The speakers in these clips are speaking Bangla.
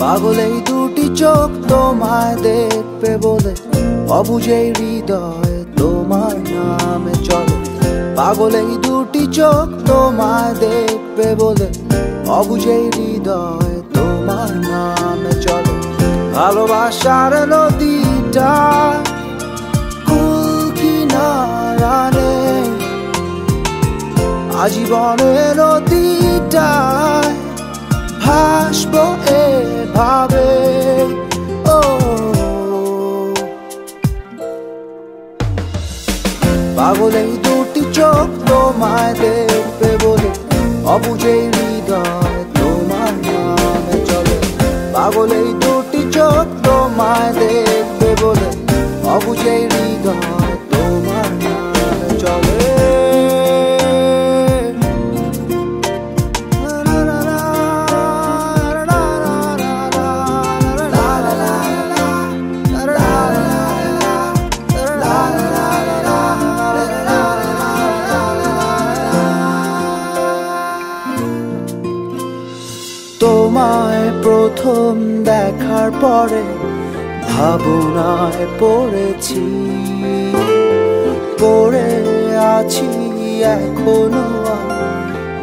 পাগল এই দুটি চোখ তোমায় দেখবে বলে অবুঝ এই হৃদয় তোমার নামে চলে। পাগল এই দুটি চোখ তোমায় দেখবে বলে অবুঝ এই হৃদয় তোমার নামে চলে। ভালোবাসার নদীটা কুল কিনারা নেই, আজীবনের নদীটায় ভাসবো এভাবে। ও পাগল এই দুটি চোখ তোমায় দেখবে বলে অবুঝ এই হৃদয় তোমার নামে চলে। পাগল এই দুটি চোখ তোমায় দেখবে বলে অবুঝ এই হৃদয় তোমার নামে চলে। তোমায় প্রথম দেখার পরে ভাবনায় পড়েছি, পড়ে আছি এখনো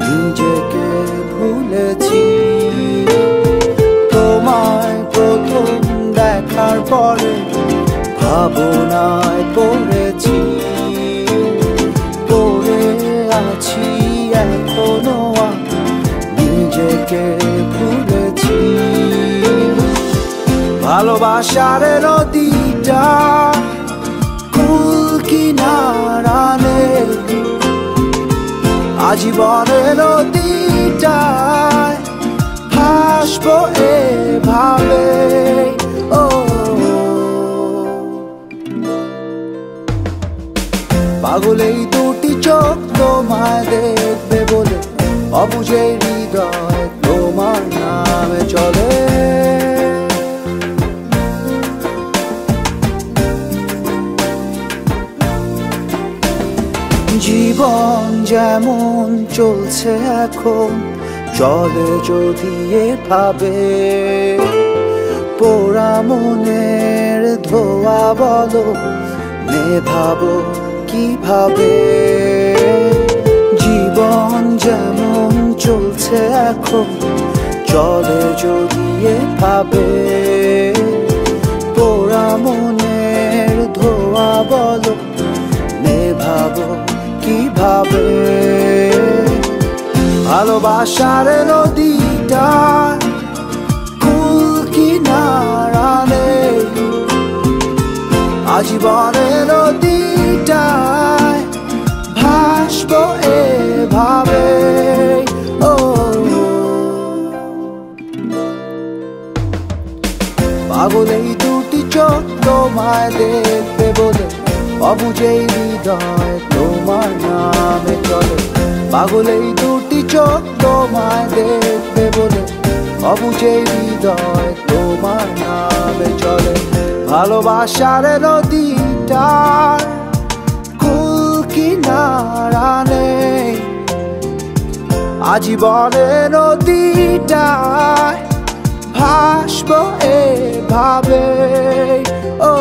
নিজেকে ভুলেছি। তোমায় প্রথম দেখার পরে ভাবনায় পড়েছি, পড়ে আছি এখনো নিজেকে ভুলেছি। ভালোবাসার নদীটা কুল কিনারা নেই, আজীবনের নদীটায় ভাসবো এভাবে। ও পাগল এই দুটি চোখ তোমায় দেখবে বলে অবুঝ এই হৃদয় তোমার নামে চলে। জীবন যেমন চলছে এখন চলে যদি এভাবে, পোড়া মনের ধোয়া বলো নেভাবো কিভাবে। জীবন যেমন চলছে এখন চলে যদি এভাবে, পোড়া মনের ধোয়া বলো নেভাবো কিভাবে। ভালোবাসার নদীটা কুল কিনারা নেই, আজীবনের নদীটায় ভাসবো এভাবে। ও পাগল এই দুটি চোখ তোমায় দেখবে বলে অবুঝ এই হৃদয় তোমার নামে চলে। পাগল এই দুটি চোখ তোমায় দেখবে বলে অবুঝ এই হৃদয় তোমার নামে চলে। ভালোবাসার নদীটার কুল কিনারা নেই, আজীবনের নদীটায় ভাসবো এভাবে। ও